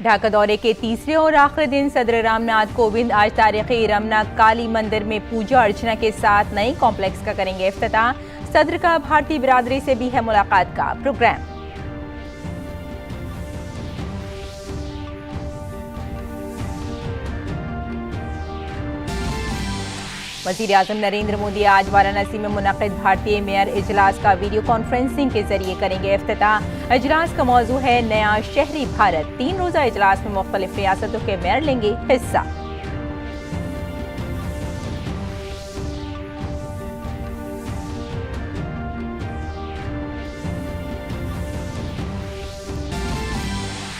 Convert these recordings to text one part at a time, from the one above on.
ढाका दौरे के तीसरे और आखिरी दिन सदर रामनाथ कोविंद आज तारीखी रमना काली मंदिर में पूजा अर्चना के साथ नए कॉम्प्लेक्स का करेंगे इफ्तिताह। सदर का भारतीय बिरादरी से भी है मुलाकात का प्रोग्राम। वज़ीर-ए-आज़म नरेंद्र मोदी आज वाराणसी में मुनक़िद भारतीय मेयर इजलास का वीडियो कॉन्फ्रेंसिंग के जरिए करेंगे इफ्तिताह। इजलास का मौजू है नया शहरी भारत। 3 रोज़ा इजलास में मुख्तलिफ रियासतों के मेयर लेंगे हिस्सा।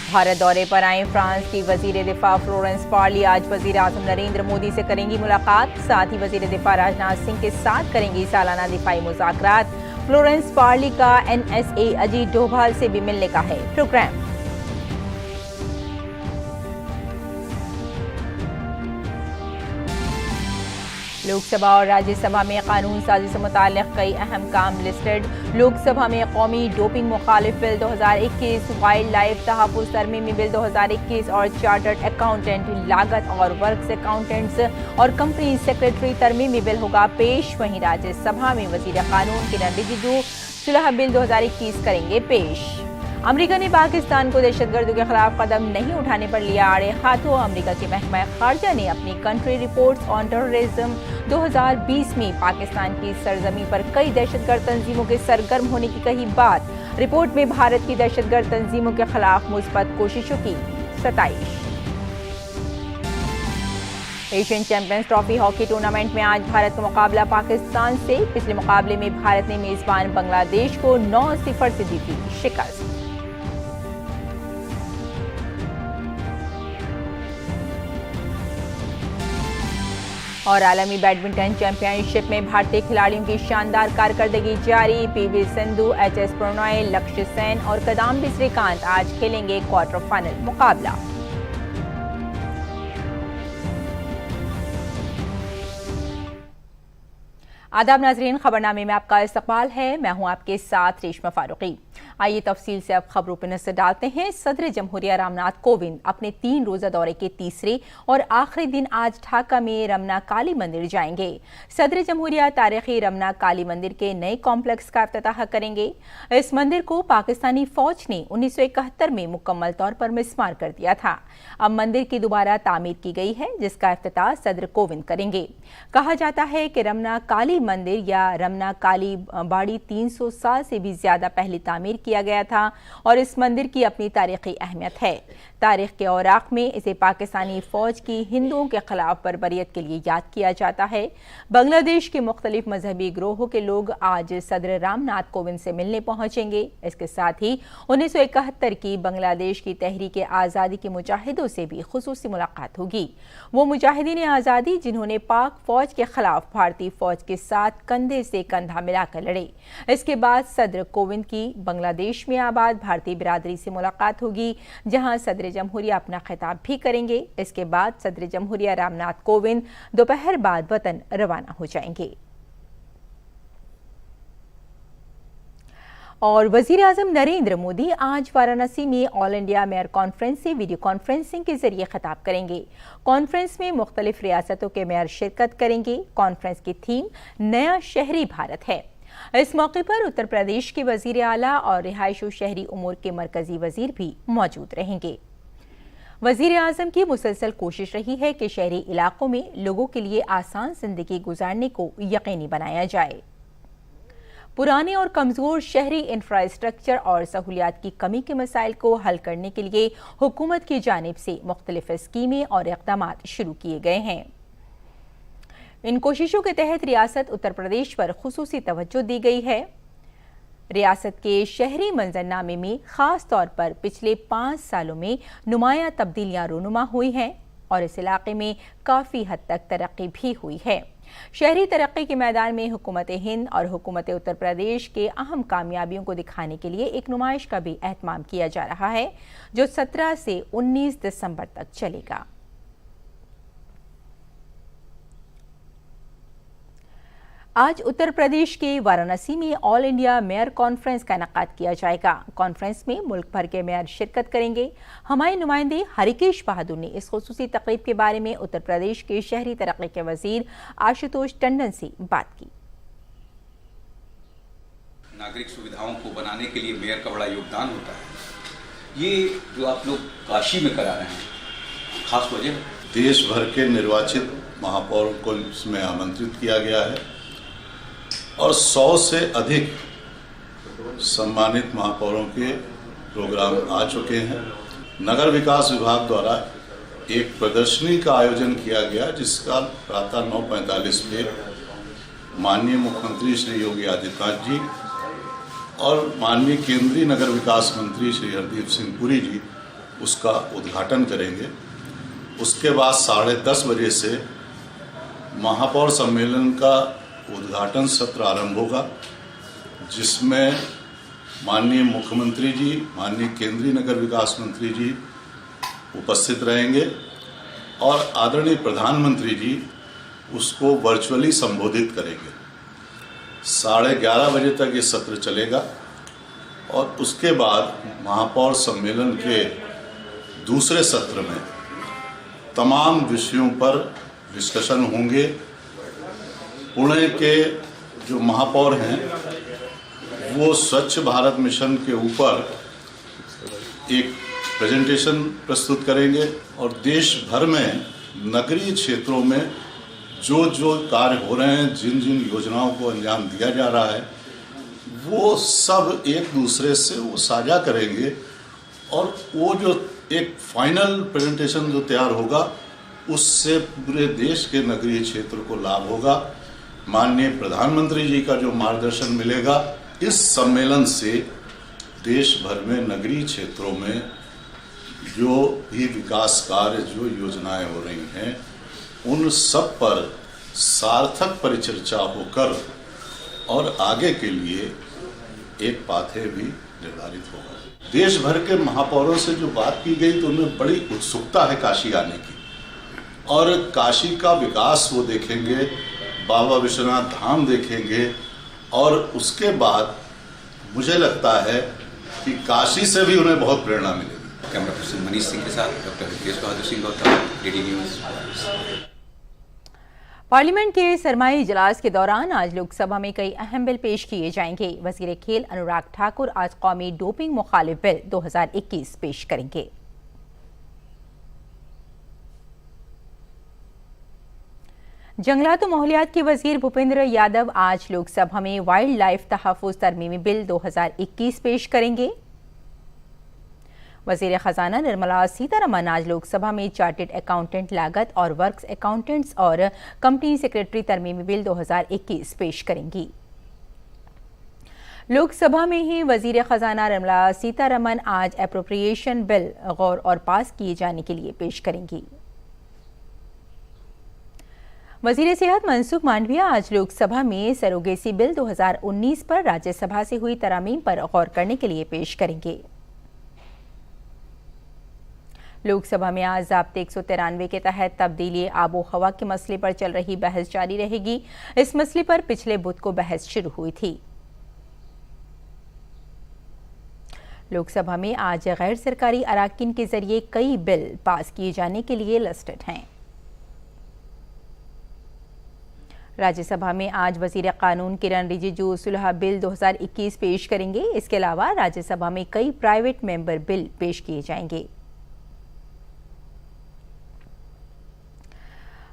भारत दौरे पर आए फ्रांस की वजीर दिफा फ्लोरेंस पार्ली आज वज़ीर-ए-आज़म नरेंद्र मोदी से करेंगी मुलाकात। साथ ही वजीर दिफा राजनाथ सिंह के साथ करेंगी सालाना दिफाई मुज़ाकरात। फ्लोरेंस पार्ली का NSA अजीत डोभाल से भी मिलने का है प्रोग्राम। लोकसभा और राज्यसभा में कानून साजी से मुताल्लिक़ कई अहम काम लिस्टेड। लोकसभा में कौमी डोपिंग मुखालिफ बिल 2021, वाइल्ड लाइफ तहफ़्फ़ुज़ तरमीमी बिल 2021 और चार्टर्ड अकाउंटेंट, लागत और वर्क्स अकाउंटेंट्स और कंपनी सेक्रेटरी तरमीमी बिल होगा पेश। वहीं राज्यसभा में वज़ीर कानून किरण रिजिजू सुलह बिल 2021 करेंगे पेश। अमेरिका ने पाकिस्तान को दहशतगर्दों के खिलाफ कदम नहीं उठाने पर लिया आड़े हाथों। अमेरिका के महकमा खारजा ने अपनी कंट्री रिपोर्ट्स ऑन टेररिज्म 2020 में पाकिस्तान की सरजमी पर कई दहशतगर्द तंजीमों के सरगर्म होने की कही बात। रिपोर्ट में भारत की दहशतगर्द तंजीमों के खिलाफ मुस्बत कोशिशों की सताइश। Asian champions trophy hockey tournament में आज भारत का मुकाबला पाकिस्तान से। पिछले मुकाबले में भारत ने मेजबान बांग्लादेश को 9-0 से दी थी शिकस्त। और आलमी बैडमिंटन चैंपियनशिप में भारतीय खिलाड़ियों की शानदार कारकर्दगी जारी। PV सिंधु, HS प्रणॉय, लक्ष्य सेन और किदांबी श्रीकांत आज खेलेंगे क्वार्टर फाइनल मुकाबला। आदाब नाजरीन, खबरनामे में आपका इस्तकबाल है। मैं हूं आपके साथ रेशमा फारूकी। आइए तफसील से अब खबरों पर नजर डालते हैं। सदर जमहूरिया रामनाथ कोविंद अपने 3 रोजा दौरे के तीसरे और आखिरी दिन आज ढाका में रमना काली मंदिर जाएंगे। सदर जमहूरिया तारीखी रमना काली मंदिर के नए कॉम्प्लेक्स का इफ्तिताह करेंगे। इस मंदिर को पाकिस्तानी फौज ने 1971 में मुकम्मल तौर पर मिस्मार कर दिया था। अब मंदिर की दोबारा तामीर की गई है, जिसका इफ्तिताह सदर कोविंद करेंगे। कहा जाता है कि रमना काली मंदिर या रमना काली बाड़ी 300 साल से भी ज्यादा पहले तामीर किया गया था और इस मंदिर की अपनी तारीखी अहमियत है। तारीख के औराक में इसे पाकिस्तानी फौज की हिंदुओं के खिलाफ बर्बरियत के लिए याद किया जाता है। बांग्लादेश के मुख्तलिफ मजहबी ग्रोहों के लोग आज सदर रामनाथ कोविंद से मिलने पहुंचेंगे। इसके साथ ही 1971 की बांग्लादेश की तहरीक आज़ादी के मुजाहिदों से भी खुसूसी मुलाकात होगी। वो मुजाहिदीन आज़ादी जिन्होंने पाक फौज के खिलाफ भारतीय फौज के साथ कंधे से कंधा मिलाकर लड़े। इसके बाद सदर कोविंद की बांग्लादेश में आबाद भारतीय बिरादरी से मुलाकात होगी, जहां सदर जमहूरिया अपना खिताब भी करेंगे। इसके बाद सदर जमहूरिया रामनाथ कोविंद दोपहर बाद वतन रवाना हो जाएंगे। और वज़ीर-ए-आज़म नरेंद्र मोदी आज वाराणसी में ऑल इंडिया मेयर कॉन्फ्रेंस से वीडियो कॉन्फ्रेंसिंग के जरिए खिताब करेंगे। कॉन्फ्रेंस में मुख्तलिफ रियासतों के मेयर शिरकत करेंगे। कॉन्फ्रेंस की थीम नया शहरी भारत है। इस मौके पर उत्तर प्रदेश के वजीर आला और रिहाइश और शहरी उमूर के मरकजी वजीर भी मौजूद रहेंगे। वज़ीर-ए-आज़म की मुसलसल कोशिश रही है कि शहरी इलाकों में लोगों के लिए आसान जिंदगी गुजारने को यकीनी बनाया जाए। पुराने और कमजोर शहरी इंफ्रास्ट्रक्चर और सहूलियात की कमी के मसाइल को हल करने के लिए हुकूमत की जानिब से मुख्तलिफ स्कीमें और इक़दाम शुरू किए गए हैं। इन कोशिशों के तहत रियासत उत्तर प्रदेश पर खुसूसी तवज्जो दी गई है। रियासत के शहरी मंजरनामे में खास तौर पर पिछले 5 सालों में नुमाया तब्दीलियां रूनुमा हुई हैं और इस इलाके में काफ़ी हद तक तरक्की भी हुई है। शहरी तरक्की के मैदान में हुकूमत हिंद और हुकूमत उत्तर प्रदेश के अहम कामयाबियों को दिखाने के लिए एक नुमाइश का भी एहतमाम किया जा रहा है, जो 17 से 19 दिसंबर तक चलेगा। आज उत्तर प्रदेश के वाराणसी में ऑल इंडिया मेयर कॉन्फ्रेंस का इनेकाद किया जाएगा। कॉन्फ्रेंस में मुल्क भर के मेयर शिरकत करेंगे। हमारे नुमाइंदे हरिकेश बहादुर ने इस खुसूसी तकरीब के बारे में उत्तर प्रदेश के शहरी तरक्की के वजीर आशुतोष टंडन से बात की। नागरिक सुविधाओं को बनाने के लिए मेयर का बड़ा योगदान होता है। ये जो आप लोग काशी में करा रहे हैं, खास वजह देश भर के निर्वाचित महापौरों को इसमें आमंत्रित किया गया है और 100 से अधिक सम्मानित महापौरों के प्रोग्राम आ चुके हैं। नगर विकास विभाग द्वारा एक प्रदर्शनी का आयोजन किया गया, जिसका प्रातः 9:45 पे माननीय मुख्यमंत्री श्री योगी आदित्यनाथ जी और माननीय केंद्रीय नगर विकास मंत्री श्री हरदीप सिंह पुरी जी उसका उद्घाटन करेंगे। उसके बाद 10:30 बजे से महापौर सम्मेलन का उद्घाटन सत्र आरंभ होगा, जिसमें माननीय मुख्यमंत्री जी, माननीय केंद्रीय नगर विकास मंत्री जी उपस्थित रहेंगे और आदरणीय प्रधानमंत्री जी उसको वर्चुअली संबोधित करेंगे। 11:30 बजे तक ये सत्र चलेगा और उसके बाद महापौर सम्मेलन के दूसरे सत्र में तमाम विषयों पर डिस्कशन होंगे। पुणे के जो महापौर हैं वो स्वच्छ भारत मिशन के ऊपर एक प्रेजेंटेशन प्रस्तुत करेंगे और देश भर में नगरीय क्षेत्रों में जो जो कार्य हो रहे हैं, जिन जिन योजनाओं को अंजाम दिया जा रहा है, वो सब एक दूसरे से वो साझा करेंगे और वो जो एक फाइनल प्रेजेंटेशन जो तैयार होगा उससे पूरे देश के नगरीय क्षेत्र को लाभ होगा। माननीय प्रधानमंत्री जी का जो मार्गदर्शन मिलेगा, इस सम्मेलन से देश भर में नगरीय क्षेत्रों में जो भी विकास कार्य, जो योजनाएं हो रही हैं, उन सब पर सार्थक परिचर्चा होकर और आगे के लिए एक पाथवे भी निर्धारित होगा। देश भर के महापौरों से जो बात की गई तो उनमें बड़ी उत्सुकता है काशी आने की और काशी का विकास वो देखेंगे, बाबा विश्वनाथ धाम देखेंगे और उसके बाद मुझे लगता है कि काशी से भी उन्हें बहुत प्रेरणा मिलेगी। कैमरा पर्सन मनीष सिंह के साथ doctor Harikesh Bahadur Singh Gautam, DD news. Parliament के सरमाई इजलास के दौरान आज लोकसभा में कई अहम बिल पेश किए जाएंगे। वजीर खेल अनुराग ठाकुर आज कौमी डोपिंग मुखालिफ बिल 2021 पेश करेंगे। जंगलात और माहौलियात के वजीर भूपेंद्र यादव आज लोकसभा में वाइल्ड लाइफ तहफ़्फ़ुज़ तरमीमी बिल 2021 पेश करेंगे। वजीर खजाना निर्मला सीतारमण आज लोकसभा में चार्टेड अकाउंटेंट लागत और वर्क्स अकाउंटेंट्स और कंपनी सेक्रेटरी तरमीमी बिल 2021 पेश करेंगी। लोकसभा में ही वजीर खजाना निर्मला सीतारमण आज एप्रोप्रिएशन बिल गौर और पास किए जाने के लिए पेश करेंगी। वजीर सेहत मनसुख मांडविया आज लोकसभा में सरोगेसी बिल 2019 पर राज्यसभा से हुई तरामीम पर गौर करने के लिए पेश करेंगे। लोकसभा में आज ज़ाब्ते 193 के तहत तब्दीली आबो हवा के मसले पर चल रही बहस जारी रहेगी। इस मसले पर पिछले बुध को बहस शुरू हुई थी। लोकसभा में आज गैर सरकारी अराकीन के जरिए कई बिल पास किए जाने के लिए लिस्टेड हैं। राज्यसभा में आज वजीर कानून किरण रिजिजू सुलह बिल 2021 पेश करेंगे। इसके अलावा राज्यसभा में कई प्राइवेट मेंबर बिल पेश किए जाएंगे।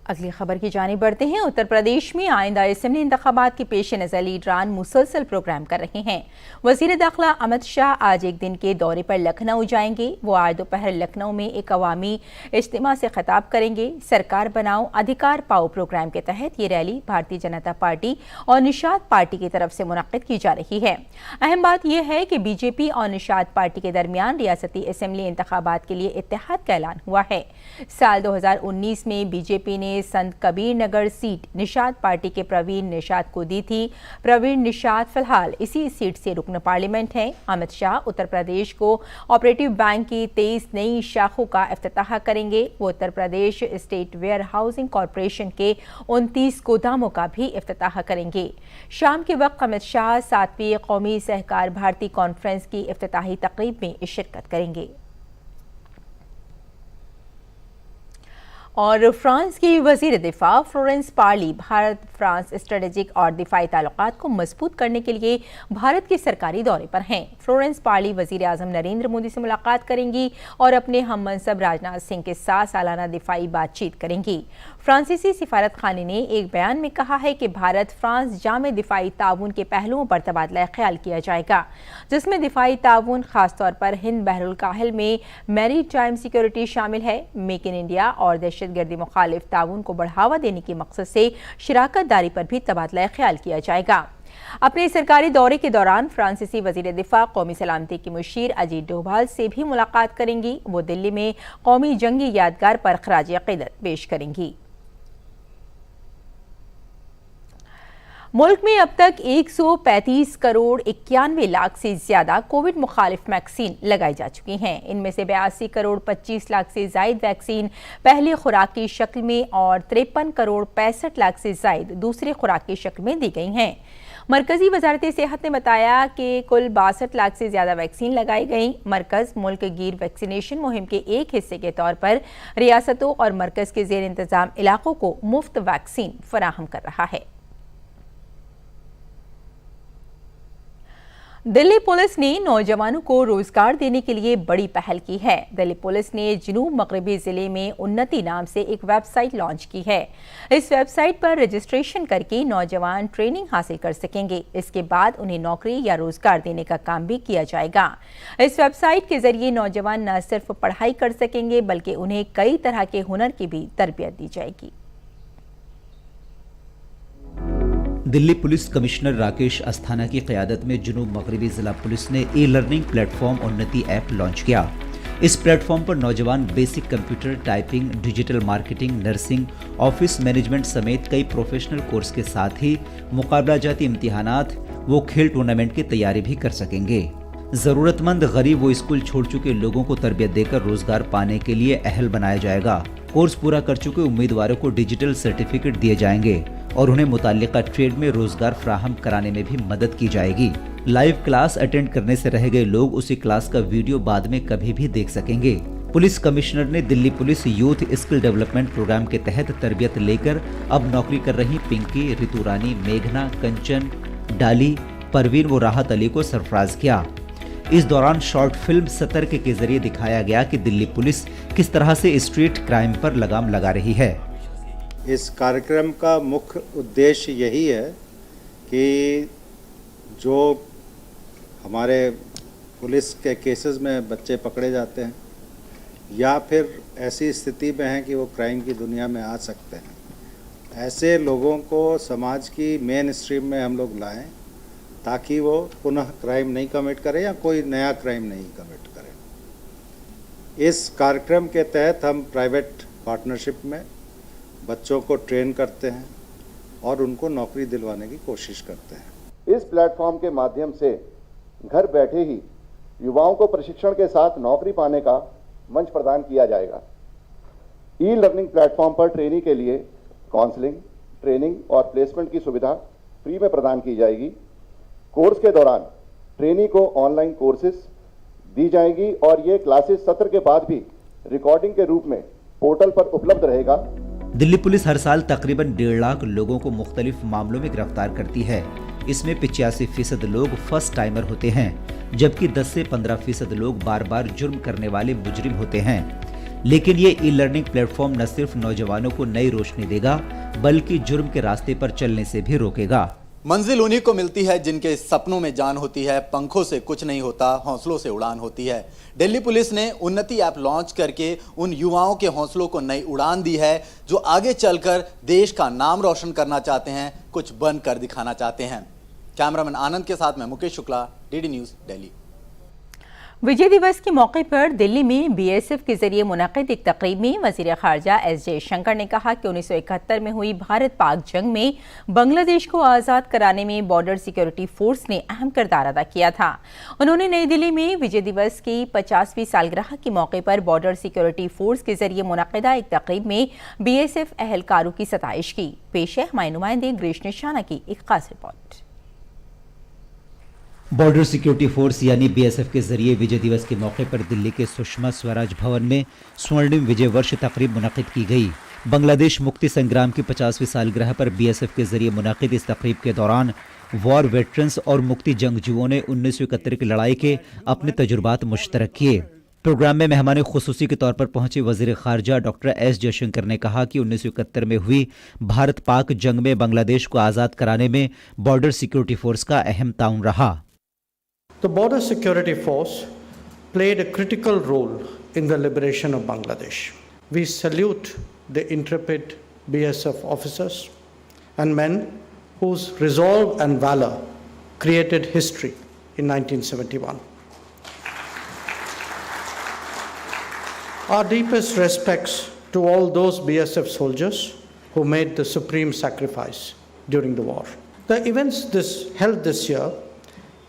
अगली खबर की जानिब बढ़ते हैं। उत्तर प्रदेश में आइंदा असेंबली इंतखाबात के पेश नज़र लीडरान मुसलसल प्रोग्राम कर रहे हैं। वजीर दाखिला अमित शाह आज एक दिन के दौरे पर लखनऊ जाएंगे। वो आज दोपहर लखनऊ में एक अवामी इज्तिमा से खिताब करेंगे। सरकार बनाओ अधिकार पाओ प्रोग्राम के तहत ये रैली भारतीय जनता पार्टी और निशात पार्टी की तरफ से मुनक्किद की जा रही है। अहम बात यह है कि बीजेपी और निशात पार्टी के दरमियान रियासती असेंबली इंतखाबात के लिए इत्तेहाद का ऐलान हुआ है। साल 2019 में बीजेपी ने संत कबीर नगर सीट निषाद पार्टी के प्रवीण निषाद को दी थी। प्रवीण निषाद फिलहाल इसी सीट से रुकन पार्लियामेंट हैं। Amit Shah Uttar Pradesh co operative bank की 23 नई शाखों का इफ्तिताह करेंगे। वो Uttar Pradesh state where housing corporation के 29 गोदामों का भी इफ्तिताह करेंगे। शाम के वक्त अमित शाह 7वीं कौमी सहकार भारती कॉन्फ्रेंस की इफ्तिताही तकरीब में शिरकत करेंगे। और फ्रांस की वजीर दिफा Florence Parly Bharat France strategic और दिफाई ताल्लुकात को मजबूत करने के लिए भारत के सरकारी दौरे पर हैं। फ्लोरेंस पार्ली वजीर आजम नरेंद्र मोदी से मुलाकात करेंगी और अपने हम मनसब राजनाथ सिंह के साथ सालाना दिफाई बातचीत करेंगी। फ्रांसीसी सिफारत खाने ने एक बयान में कहा है कि भारत फ्रांस जामे दिफाई ताउन के पहलुओं पर तबादला ख्याल किया जाएगा, जिसमें दिफाई ताउन खासतौर पर हिंद बहरुल काहिल में मैरी टाइम सिक्योरिटी शामिल है। मेक इन इंडिया और दहशतगर्दी मुखालिफ ताउन को बढ़ावा देने के मकसद से शराकत दारी पर भी तबादला ख्याल किया जाएगा। अपने सरकारी दौरे के दौरान फ्रांसीसी वजीर दिफा कौमी सलामती के मुशीर अजीत डोभाल से भी मुलाकात करेंगी। वो दिल्ली में कौमी जंगी यादगार पर खराज अकीदत पेश करेंगी। मुल्क में अब तक 135 करोड़ 91 लाख से ज्यादा कोविड मुखालिफ वैक्सीन लगाई जा चुकी हैं। इनमें से 82 करोड़ 25 लाख से जायद वैक्सीन पहली खुराक की शक्ल में और 53 करोड़ 65 लाख से जायद दूसरी खुराक की शक्ल में दी गई हैं। मरकजी वजारत सेहत ने बताया कि कुल 62 लाख से ज्यादा वैक्सीन लगाई गई। मरकज मुल्क गिर वैक्सीनेशन मुहिम के एक हिस्से के तौर पर रियासतों और मरकज के जेर इंतजाम इलाकों को मुफ्त वैक्सीन फराहम कर रहा है। दिल्ली पुलिस ने नौजवानों को रोजगार देने के लिए बड़ी पहल की है। दिल्ली पुलिस ने जनूब मगरबी जिले में उन्नति नाम से एक वेबसाइट लॉन्च की है। इस वेबसाइट पर रजिस्ट्रेशन करके नौजवान ट्रेनिंग हासिल कर सकेंगे। इसके बाद उन्हें नौकरी या रोजगार देने का काम भी किया जाएगा। इस वेबसाइट के जरिए नौजवान न सिर्फ पढ़ाई कर सकेंगे बल्कि उन्हें कई तरह के हुनर की भी तरबियत दी जाएगी। दिल्ली पुलिस कमिश्नर राकेश अस्थाना की क़यादत में जुनूब मगरबी ज़िला पुलिस ने ई लर्निंग प्लेटफॉर्म उन्नति ऐप लॉन्च किया। इस प्लेटफॉर्म पर नौजवान basic computer typing, digital marketing, nursing, office management समेत कई प्रोफेशनल कोर्स के साथ ही मुकाबला जाती इम्तिहानात वो खेल टूर्नामेंट की तैयारी भी कर सकेंगे। ज़रूरतमंद गरीब व स्कूल छोड़ चुके लोगों को तरबियत देकर रोजगार पाने के लिए अहल बनाया जाएगा। कोर्स पूरा कर चुके उम्मीदवारों को डिजिटल सर्टिफिकेट दिए जाएंगे और उन्हें मुताल्लिका ट्रेड में रोजगार फ्राहम कराने में भी मदद की जाएगी। लाइव क्लास अटेंड करने से रह गए लोग उसी क्लास का वीडियो बाद में कभी भी देख सकेंगे। पुलिस कमिश्नर ने Delhi police youth skill development programme के तहत तरबियत लेकर अब नौकरी कर रही पिंकी, रितु रानी, मेघना, कंचन, डाली, परवीन व राहत अली को सरफराज किया। इस दौरान शॉर्ट फिल्म सतर्क के जरिए दिखाया गया कि दिल्ली पुलिस किस तरह से स्ट्रीट क्राइम पर लगाम लगा रही है। इस कार्यक्रम का मुख्य उद्देश्य यही है कि जो हमारे पुलिस के केसेस में बच्चे पकड़े जाते हैं या फिर ऐसी स्थिति में हैं कि वो क्राइम की दुनिया में आ सकते हैं, ऐसे लोगों को समाज की मेन स्ट्रीम में हम लोग लाएं ताकि वो पुनः क्राइम नहीं कमिट करें या कोई नया क्राइम नहीं कमिट करें। इस कार्यक्रम के तहत हम प्राइवेट पार्टनरशिप में बच्चों को ट्रेन करते हैं और उनको नौकरी दिलवाने की कोशिश करते हैं। इस प्लेटफॉर्म के माध्यम से घर बैठे ही युवाओं को प्रशिक्षण के साथ नौकरी पाने का मंच प्रदान किया जाएगा। ई लर्निंग प्लेटफॉर्म पर ट्रेनी के लिए काउंसलिंग, ट्रेनिंग और प्लेसमेंट की सुविधा फ्री में प्रदान की जाएगी। कोर्स के दौरान ट्रेनी को ऑनलाइन कोर्सेज दी जाएगी और ये क्लासेस सत्र के बाद भी रिकॉर्डिंग के रूप में पोर्टल पर उपलब्ध रहेगा। दिल्ली पुलिस हर साल तकरीबन 1.5 लाख लोगों को मुख्तलिफ मामलों में गिरफ्तार करती है। इसमें 85% लोग फर्स्ट टाइमर होते हैं, जबकि 10 से 15% लोग बार बार जुर्म करने वाले मुजरिम होते हैं। लेकिन ये ई लर्निंग प्लेटफॉर्म न सिर्फ नौजवानों को नई रोशनी देगा बल्कि जुर्म के रास्ते पर चलने से भी रोकेगा। मंजिल उन्हीं को मिलती है जिनके सपनों में जान होती है। पंखों से कुछ नहीं होता, हौसलों से उड़ान होती है। दिल्ली पुलिस ने उन्नति ऐप लॉन्च करके उन युवाओं के हौसलों को नई उड़ान दी है जो आगे चलकर देश का नाम रोशन करना चाहते हैं, कुछ बन कर दिखाना चाहते हैं। कैमरामैन आनंद के साथ मैं मुकेश शुक्ला, डीडी न्यूज़, दिल्ली। विजय दिवस के मौके पर दिल्ली में बीएसएफ के जरिए मुनक़िद एक तकरीब में वज़ीर ख़ारजा एस जयशंकर ने कहा कि 1971 में हुई भारत पाक जंग में बांग्लादेश को आज़ाद कराने में बॉर्डर सिक्योरिटी फोर्स ने अहम किरदार अदा किया था। उन्होंने नई दिल्ली में विजय दिवस की 50वीं सालगिरह के मौके पर बॉर्डर सिक्योरिटी फोर्स के जरिए मुनक़िदा एक तकरीब में बीएसएफ अहलकारों की सताइश की। पेश है हमारे नुमाइंदे ग्रीश निशाना की एक खास रिपोर्ट। बॉर्डर सिक्योरिटी फोर्स यानी बीएसएफ के जरिए विजय दिवस के मौके पर दिल्ली के सुषमा स्वराज भवन में स्वर्णिम विजय वर्ष तकरीब मुनक़िद की गई। बांग्लादेश मुक्ति संग्राम की 50वीं सालगिरह पर बीएसएफ के जरिए मुनक़िद इस तकरीब के दौरान वॉर वेटरन्स और मुक्ति जंगजुओं ने 1971 की लड़ाई के अपने तजुर्बात मुश्तरक किए। प्रोग्राम में मेहमान खुसूसी के तौर पर पहुंचे वज़ीर ख़ारजा डॉक्टर एस जयशंकर ने कहा कि 1971 में हुई भारत पाक जंग में बांग्लादेश को आज़ाद कराने में बॉर्डर सिक्योरिटी फोर्स का अहम ताउन रहा। The Border Security Force played a critical role in the liberation of Bangladesh. We salute the intrepid BSF officers and men whose resolve and valor created history in 1971. Our deepest respects to all those BSF soldiers who made the supreme sacrifice during the war. The events held this year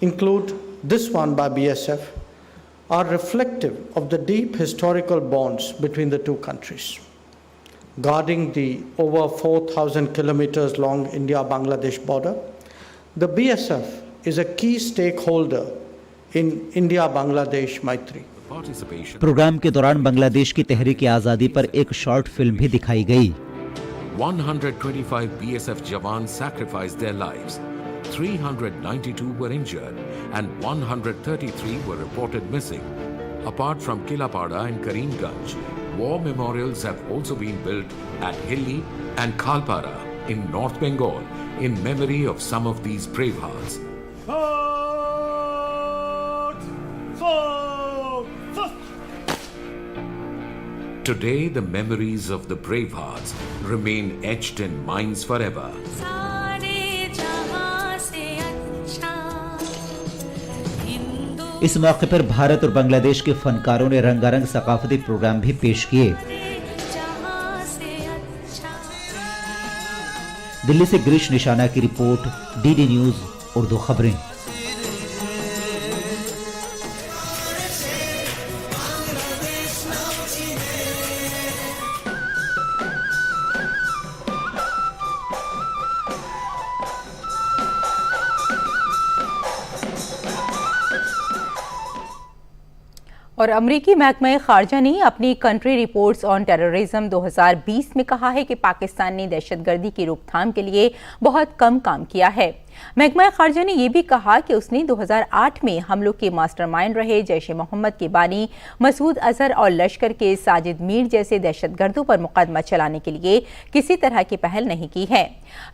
include this one by BSF are reflective of the deep historical bonds between the two countries. Guarding the over 4,000 kilometers long India-Bangladesh border, the BSF is a key stakeholder in India-Bangladesh Maitri. Programme के दौरान बांग्लादेश की तहरीक आज़ादी पर एक short film भी दिखाई गई। 125 BSF jawans sacrificed their lives. 392 were injured and 133 were reported missing. Apart from Kilapada and Karimganj, war memorials have also been built at Hilli and Khalpara in North Bengal in memory of some of these bravehearts. Today, the memories of the bravehearts remain etched in minds forever. इस मौके पर भारत और बांग्लादेश के फनकारों ने रंगारंग सकाफती programme भी पेश किए। दिल्ली से ग्रीश निशाना की रिपोर्ट, डीडी न्यूज उर्दू खबरें। और अमरीकी महकमा खारजा ने अपनी कंट्री रिपोर्ट्स ऑन टेररिज्म 2020 में कहा है कि पाकिस्तान ने दहशतगर्दी की रोकथाम के लिए बहुत कम काम किया है। महकमा खारजा ने यह भी कहा कि उसने 2008 में हमलों के मास्टरमाइंड रहे जैश ए मोहम्मद के बानी मसूद अजहर और लश्कर के साजिद मीर जैसे दहशतगर्दों पर मुकदमा चलाने के लिए किसी तरह की पहल नहीं की है।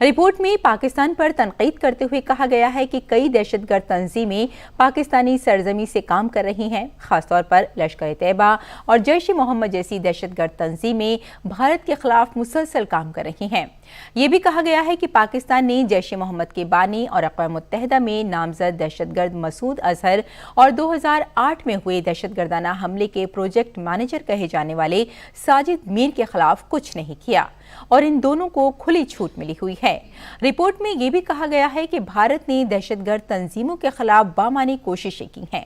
रिपोर्ट में पाकिस्तान पर तनकीद करते हुए कहा गया है कि कई दहशतगर्द तंजीमें पाकिस्तानी सरजमी से काम कर रही हैं, खासतौर पर लश्कर तैयबा और जैश ए मोहम्मद जैसी दहशतगर्द तंजीमें भारत के खिलाफ मुसलसल काम कर रही हैं। ये भी कहा गया है कि पाकिस्तान ने जैश ए मोहम्मद के बानी और अक़वाम मुत्तहिदा में नामजद दहशतगर्द मसूद अजहर और 2008 में हुए दहशतगर्दाना हमले के प्रोजेक्ट मैनेजर कहे जाने वाले साजिद मीर के खिलाफ कुछ नहीं किया और इन दोनों को खुली छूट मिली हुई है। रिपोर्ट में यह भी कहा गया है कि भारत ने दहशतगर्द तंजीमों के खिलाफ बामानी कोशिशें की हैं।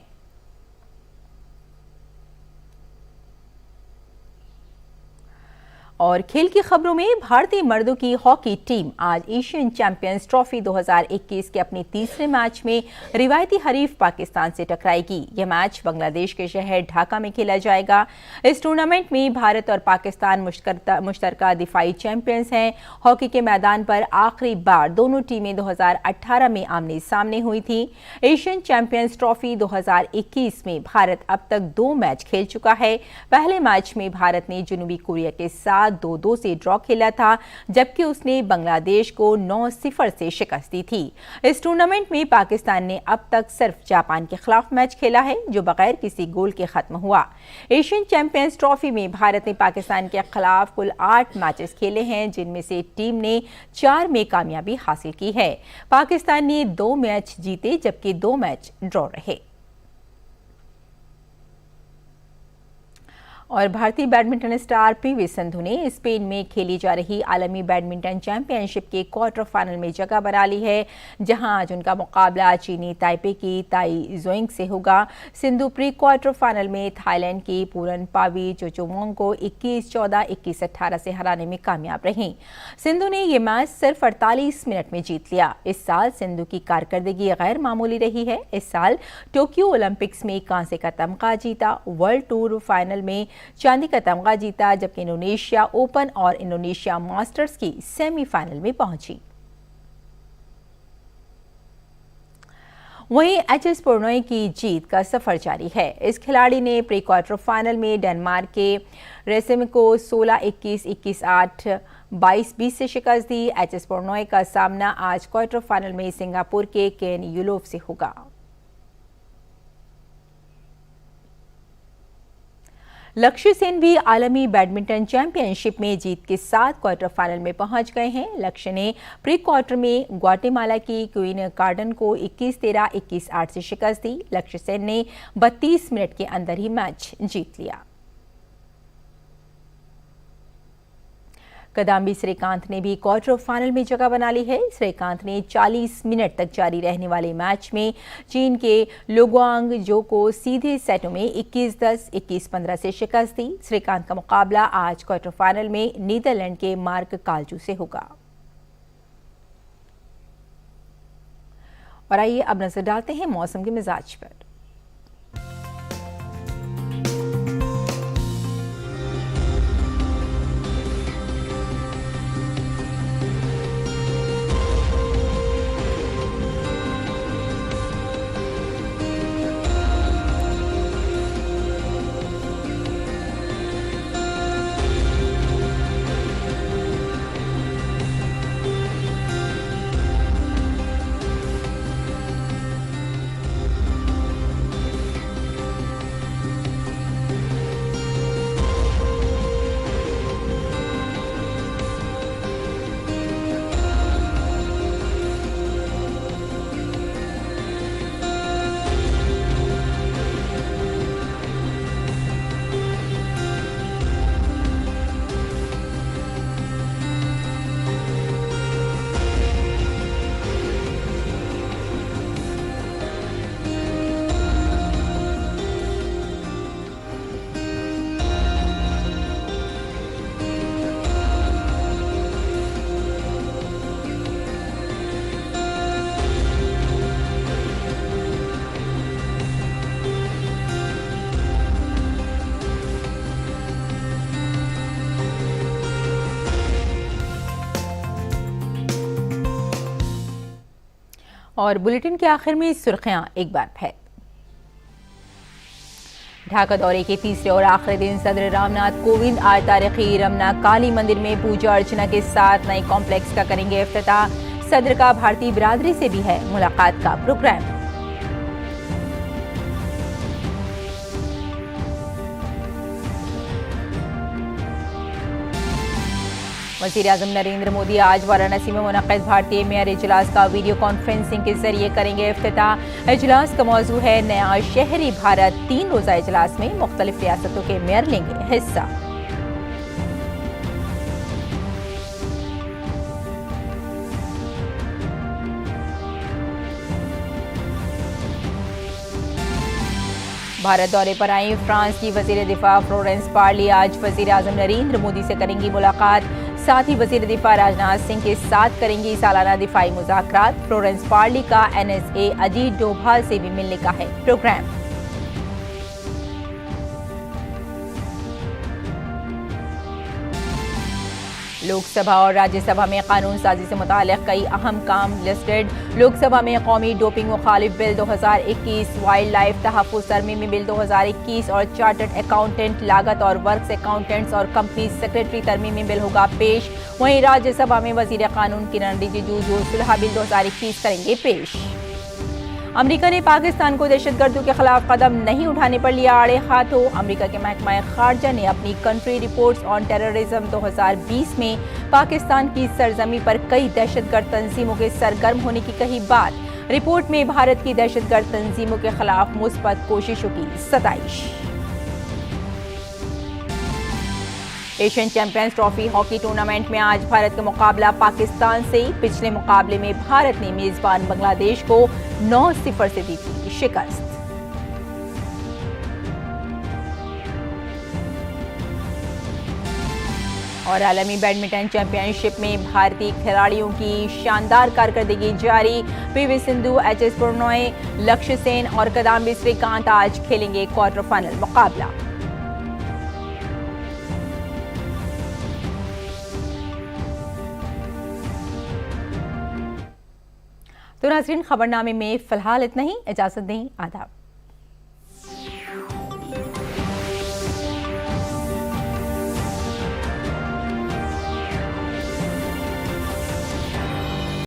और खेल की खबरों में भारतीय मर्दों की हॉकी टीम आज एशियन चैंपियंस ट्रॉफी 2021 के अपने तीसरे मैच में रिवायती हरीफ पाकिस्तान से टकराएगी। यह मैच बांग्लादेश के शहर ढाका में खेला जाएगा। इस टूर्नामेंट में भारत और पाकिस्तान मुश्तरका दिफाई चैंपियंस हैं। हॉकी के मैदान पर आखिरी बार दोनों टीमें 2018 में आमने सामने हुई थी। एशियन चैंपियंस ट्रॉफी 2021 में भारत अब तक 2 मैच खेल चुका है। पहले मैच में भारत ने जनूबी कोरिया के साथ 2-2 से ड्रॉ खेला था, जबकि उसने बांग्लादेश को 9-0 से शिकस्त दी थी। इस टूर्नामेंट में पाकिस्तान ने अब तक सिर्फ जापान के खिलाफ मैच खेला है, जो बगैर किसी गोल के खत्म हुआ। एशियन चैंपियंस ट्रॉफी में भारत ने पाकिस्तान के खिलाफ कुल 8 मैचेस खेले हैं, जिनमें से टीम ने 4 में कामयाबी हासिल की है। पाकिस्तान ने 2 मैच जीते, जबकि 2 मैच ड्रॉ रहे। और भारतीय बैडमिंटन स्टार पीवी सिंधु ने स्पेन में खेली जा रही आलमी बैडमिंटन चैंपियनशिप के क्वार्टर फाइनल में जगह बना ली है, जहां आज उनका मुकाबला चीनी ताइपे की ताई जोइंग से होगा। सिंधु प्री क्वार्टर फाइनल में थाईलैंड की पूरन पावी चोचोवोंग को 21-14, 21-18 से हराने में कामयाब रही। सिंधु ने ये मैच सिर्फ 48 मिनट में जीत लिया। इस साल सिंधु की कारकर्दगी गैर मामूली रही है। इस साल टोक्यो ओलंपिक्स में कांसे का तमगा जीता, वर्ल्ड टूर फाइनल में चांदी का तमगा जीता, जबकि इंडोनेशिया ओपन और इंडोनेशिया मास्टर्स की सेमीफाइनल में पहुंची। वहीं एचएस पोर्नोई की जीत का सफर जारी है। इस खिलाड़ी ने प्री क्वार्टर फाइनल में डेनमार्क के रेसेम को 16-21, 21-8, 22-20 से शिकस्त दी। एचएस पोर्नोई का सामना आज क्वार्टर फाइनल में सिंगापुर के केन युलोफ से होगा। लक्ष्य सेन भी आलमी बैडमिंटन चैंपियनशिप में जीत के साथ क्वार्टर फाइनल में पहुंच गए हैं। लक्ष्य ने प्री क्वार्टर में ग्वाटेमाला की क्वीन कार्डन को 21-13, 21-8 से शिकस्त दी। लक्ष्य सेन ने 32 मिनट के अंदर ही मैच जीत लिया। किदांबी श्रीकांत ने भी क्वार्टर फाइनल में जगह बना ली है। श्रीकांत ने 40 मिनट तक जारी रहने वाले मैच में चीन के लोगुआंग जो को सीधे सेटों में 21-10, 21-15 से शिकस्त दी। श्रीकांत का मुकाबला आज क्वार्टर फाइनल में नीदरलैंड के मार्क काल्जू से होगा। और आइए अब नजर डालते हैं मौसम के मिजाज पर। और बुलेटिन के आखिर में सुर्खियां एक बार फिर। ढाका दौरे के तीसरे और आखिरी दिन सदर रामनाथ कोविंद आज तारीखी रमना काली मंदिर में पूजा अर्चना के साथ नए कॉम्प्लेक्स का करेंगे इफ्तिताह। सदर का भारतीय बिरादरी से भी है मुलाकात का प्रोग्राम। वज़ीर-ए-आज़म नरेंद्र मोदी आज वाराणसी में मुनक़्क़िद भारतीय मेयर इजलास का वीडियो कॉन्फ्रेंसिंग के जरिए करेंगे इफ्तिताह। इजलास का मौजू है नया शहरी भारत। 3 रोज़ा इजलास में मुख्तलिफ रियासतों के मेयर लेंगे हिस्सा। भारत दौरे पर आई फ्रांस की वज़ीर दिफा फ्लोरेंस पार्ली आज वज़ीर-ए-आज़म नरेंद्र मोदी से करेंगी मुलाकात। साथ ही वज़ीर दिफा राजनाथ सिंह के साथ करेंगी सालाना दिफाई मुज़ाकरात। फ्लोरेंस पार्ली का NSA अजीत डोभाल से भी मिलने का है प्रोग्राम। लोकसभा और राज्यसभा में कानून साजी से मुताल्लिक़ कई अहम काम लिस्टेड। लोकसभा में कौमी डोपिंग मुखालिफ बिल 2021, वाइल्ड लाइफ तहफ़्फ़ुज़ तरमीमी बिल 2021 और चार्टर्ड अकाउंटेंट, लागत और वर्क्स अकाउंटेंट्स और कंपनी सेक्रेटरी तरमीमी बिल होगा पेश। वहीं राज्यसभा में वज़ीर कानून किरण रिजिजू जो सुलह बिल 2021 करेंगे पेश। अमेरिका ने पाकिस्तान को दहशतगर्दों के खिलाफ कदम नहीं उठाने पर लिया आड़े हाथों। अमेरिका के महकमा खारजा ने अपनी कंट्री रिपोर्ट्स ऑन टेररिज्म 2020 में पाकिस्तान की सरजमी पर कई दहशतगर्द तंजीमों के सरगर्म होने की कही बात। रिपोर्ट में भारत की दहशतगर्द तंजीमों के खिलाफ मुस्बत कोशिशों की सताइश। Asian champions trophy hockey tournament में आज भारत का मुकाबला पाकिस्तान से। पिछले मुकाबले में भारत ने मेजबान बांग्लादेश को 9-0 से दी थी शिकस्त। और आलमी बैडमिंटन चैंपियनशिप में भारतीय खिलाड़ियों की शानदार कारकर्दगी जारी। पीवी सिंधु, एचएस प्रणॉय, लक्ष्य सेन और किदांबी श्रीकांत आज खेलेंगे क्वार्टर फाइनल मुकाबला। तो नाज़रीन, खबरनामे में फिलहाल इतना ही। इजाजत दें, आदाब।